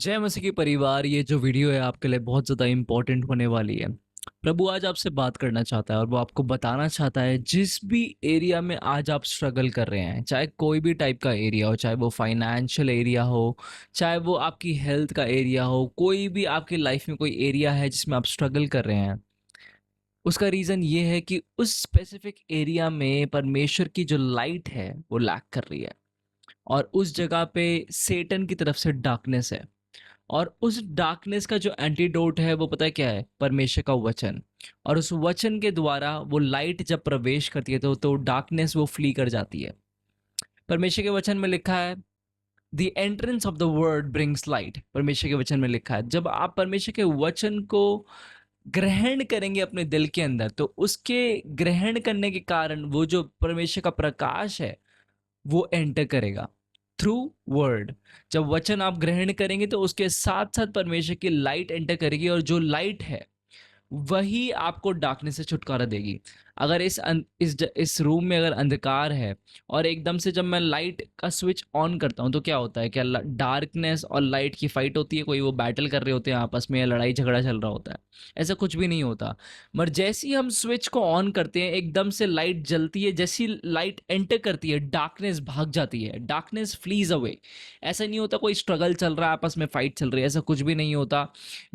जय मसीह के परिवार, ये जो वीडियो है आपके लिए बहुत ज़्यादा इम्पोर्टेंट होने वाली है। प्रभु आज आपसे बात करना चाहता है और वो आपको बताना चाहता है जिस भी एरिया में आज आप स्ट्रगल कर रहे हैं, चाहे कोई भी टाइप का एरिया हो, चाहे वो फाइनेंशियल एरिया हो, चाहे वो आपकी हेल्थ का एरिया हो, कोई भी आपकी लाइफ में कोई एरिया है जिसमें आप स्ट्रगल कर रहे हैं। उसका रीज़न ये है कि उस स्पेसिफिक एरिया में परमेश्वर की जो लाइट है वो लैक कर रही है और उस जगह पे सेटन की तरफ से डार्कनेस है। और उस डार्कनेस का जो एंटीडोट है वो पता है क्या है? परमेश्वर का वचन। और उस वचन के द्वारा वो लाइट जब प्रवेश करती है तो डार्कनेस वो फ्ली कर जाती है। परमेश्वर के वचन में लिखा है, the entrance of the word brings light. परमेश्वर के वचन में लिखा है, जब आप परमेश्वर के वचन को ग्रहण करेंगे अपने दिल के अंदर, तो उसके ग्रहण करने के कारण वो जो परमेश्वर का प्रकाश है वो एंटर करेगा थ्रू वर्ड। जब वचन आप ग्रहण करेंगे तो उसके साथ साथ परमेश्वर की लाइट एंटर करेगी, और जो लाइट है वही आपको डार्कनेस से छुटकारा देगी। अगर इस रूम में अगर अंधकार है और एकदम से जब मैं लाइट का स्विच ऑन करता हूँ तो क्या होता है? क्या डार्कनेस और लाइट की फाइट होती है? कोई वो बैटल कर रहे होते हैं आपस में, या लड़ाई झगड़ा चल रहा होता है? ऐसा कुछ भी नहीं होता। मगर जैसे ही हम स्विच को ऑन करते हैं एकदम से लाइट जलती है, जैसी लाइट एंटर करती है डार्कनेस भाग जाती है, डार्कनेस फ्लीज अवे। ऐसा नहीं होता कोई स्ट्रगल चल रहा है, आपस में फाइट चल रही है, ऐसा कुछ भी नहीं होता।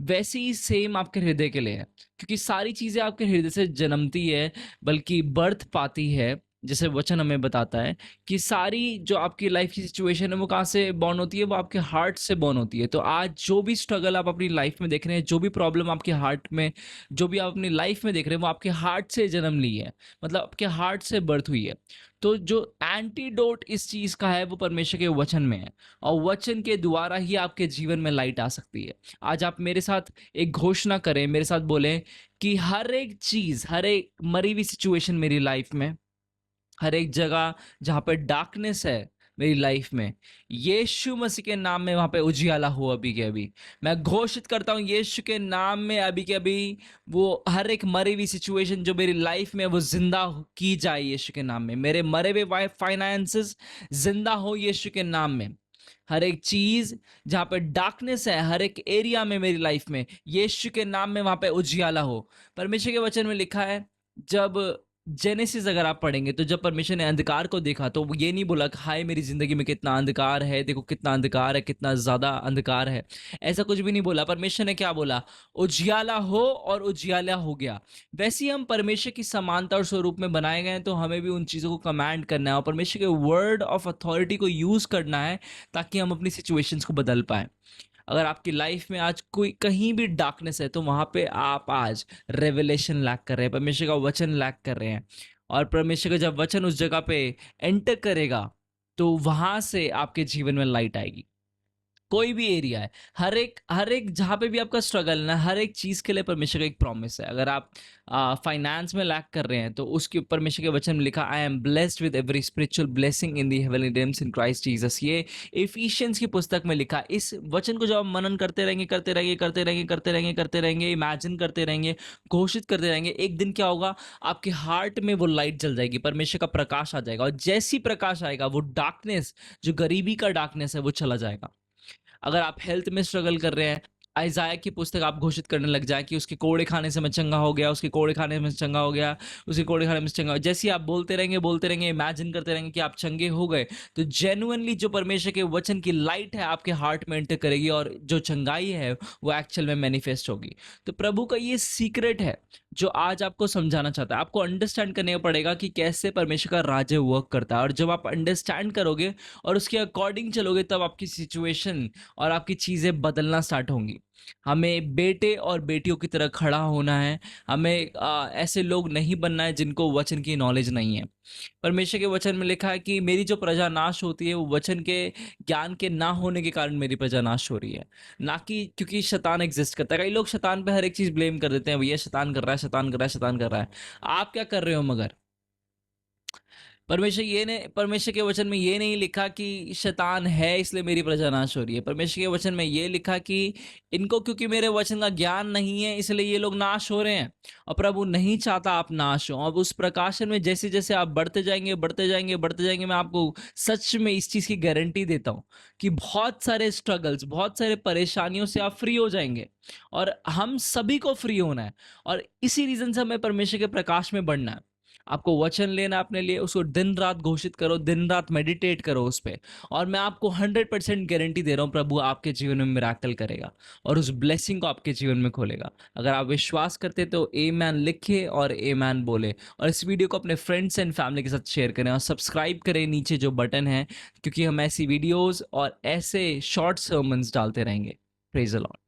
वैसे ही सेम आपके हृदय के लिए है, क्योंकि सारी चीज़ें आपके हृदय से जन्मती है, बल्कि बर्थ पाती है। जैसे वचन हमें बताता है कि सारी जो आपकी लाइफ की सिचुएशन है वो कहाँ से बॉर्न होती है? वो आपके हार्ट से बॉर्न होती है। तो आज जो भी स्ट्रगल आप अपनी लाइफ में देख रहे हैं, जो भी प्रॉब्लम आपके हार्ट में, जो भी आप अपनी लाइफ में देख रहे हैं, वो आपके हार्ट से जन्म ली है, मतलब आपके हार्ट से बर्थ हुई है। तो जो एंटीडोट इस चीज़ का है वो परमेश्वर के वचन में है, और वचन के द्वारा ही आपके जीवन में लाइट आ सकती है। आज आप मेरे साथ एक घोषणा करें, मेरे साथ बोलें कि हर एक चीज़, हर एक मरी हुई सिचुएशन मेरी लाइफ में, हर एक जगह जहाँ पे डार्कनेस है मेरी लाइफ में, यीशु मसीह के नाम में वहाँ पे उजियाला हो अभी के अभी। मैं घोषित करता हूँ यीशु के नाम में अभी के अभी, वो हर एक मरी हुई सिचुएशन जो मेरी लाइफ में वो जिंदा की जाए यीशु के नाम में। मेरे मरे हुए फाइनेंसेस जिंदा हो यीशु के नाम में। हर एक चीज जहाँ पे डार्कनेस है, हर एक एरिया में मेरी लाइफ में, यीशु के नाम में वहाँ पे उजियाला हो। परमेश्वर के वचन में लिखा है, जब जेनेसिस अगर आप पढ़ेंगे तो जब परमेश्वर ने अंधकार को देखा तो वो ये नहीं बोला कि हाय मेरी जिंदगी में कितना अंधकार है, देखो कितना अंधकार है, कितना ज्यादा अंधकार है। ऐसा कुछ भी नहीं बोला। परमेश्वर ने क्या बोला? उजियाला हो, और उजियाला हो गया। वैसे ही हम परमेश्वर की समानता और स्वरूप में बनाए गए हैं, तो हमें भी उन चीजों को कमांड करना है और परमेश्वर के वर्ड ऑफ अथॉरिटी को यूज करना है, ताकि हम अपनी सिचुएशंस को बदल पाए। अगर आपकी लाइफ में आज कोई कहीं भी डार्कनेस है तो वहां पे आप आज रेवलेशन लैक कर रहे हैं, परमेश्वर का वचन लैक कर रहे हैं। और परमेश्वर का जब वचन उस जगह पे एंटर करेगा तो वहां से आपके जीवन में लाइट आएगी। कोई भी एरिया है, हर एक जहाँ पे भी आपका स्ट्रगल ना, हर एक चीज के लिए परमेश्वर का एक प्रॉमिस है। अगर आप फाइनेंस में लैक कर रहे हैं तो उसके परमेश्वर के वचन में लिखा, I am blessed with every spiritual blessing in the heavenly realms in Christ Jesus. ये इफिशियंस की पुस्तक में लिखा। इस वचन को जब आप मनन करते रहेंगे, करते रहेंगे, करते रहेंगे, करते रहेंगे, करते रहेंगे, इमेजिन करते रहेंगे, घोषित करते रहेंगे, एक दिन क्या होगा? आपके हार्ट में वो लाइट जल जाएगी, परमेश्वर का प्रकाश आ जाएगा, और जैसी प्रकाश आएगा वो डार्कनेस, जो गरीबी का डार्कनेस है, वो चला जाएगा। अगर आप हेल्थ में स्ट्रगल कर रहे हैं, आइजाया की पुस्तक आप घोषित करने लग जाए कि उसके कोड़े खाने से मैं चंगा हो गया, उसके कोड़े खाने में चंगा हो गया, उसके कोड़े खाने में चंगा हो। जैसे ही आप बोलते रहेंगे, इमेजिन करते रहेंगे कि आप चंगे हो गए, तो जेन्युइनली जो परमेश्वर के वचन की लाइट है आपके हार्ट में एंटर करेगी, और जो चंगाई है वो एक्चुअल में मैनिफेस्ट होगी। तो प्रभु का ये सीक्रेट है जो आज आपको समझाना चाहता है। आपको अंडरस्टैंड करने पड़ेगा कि कैसे परमेश्वर का राज्य वर्क करता है, और जब आप अंडरस्टैंड करोगे और उसके अकॉर्डिंग चलोगे, तब आपकी सिचुएशन और आपकी चीज़ें बदलना स्टार्ट होंगी। हमें बेटे और बेटियों की तरह खड़ा होना है। हमें ऐसे लोग नहीं बनना है जिनको वचन की नॉलेज नहीं है। परमेश्वर के वचन में लिखा है कि मेरी जो प्रजा नाश होती है वो वचन के ज्ञान के ना होने के कारण मेरी प्रजा नाश हो रही है, ना कि क्योंकि शैतान एग्जिस्ट करता है। कई लोग शैतान पे हर एक चीज़ ब्लेम कर देते हैं, भैया शैतान कर रहा है, शैतान कर रहा है, शैतान कर रहा है। आप क्या कर रहे हो? मगर परमेश्वर के वचन में ये नहीं लिखा कि शैतान है इसलिए मेरी प्रजा नाश हो रही है। परमेश्वर के वचन में ये लिखा कि इनको क्योंकि मेरे वचन का ज्ञान नहीं है इसलिए ये लोग नाश हो रहे हैं, और प्रभु नहीं चाहता आप नाश हो। अब उस प्रकाशन में जैसे जैसे आप बढ़ते जाएंगे बढ़ते जाएंगे बढ़ते जाएंगे, मैं आपको सच में इस चीज की गारंटी देता हूँ कि बहुत सारे स्ट्रगल्स, बहुत सारे परेशानियों से आप फ्री हो जाएंगे। और हम सभी को फ्री होना है, और इसी रीजन से हमें परमेश्वर के प्रकाश में बढ़ना है। आपको वचन लेना अपने लिए, उसको दिन रात घोषित करो, दिन रात मेडिटेट करो उस पर, और मैं आपको 100% गारंटी दे रहा हूँ प्रभु आपके जीवन में मिराकल करेगा और उस ब्लेसिंग को आपके जीवन में खोलेगा। अगर आप विश्वास करते तो ए मैन लिखे और ए मैन बोले, और इस वीडियो को अपने फ्रेंड्स एंड फैमिली के साथ शेयर करें और सब्सक्राइब करें नीचे जो बटन है, क्योंकि हम ऐसी वीडियोस और ऐसे शॉर्ट सर्मन्स डालते रहेंगे। Praise the Lord.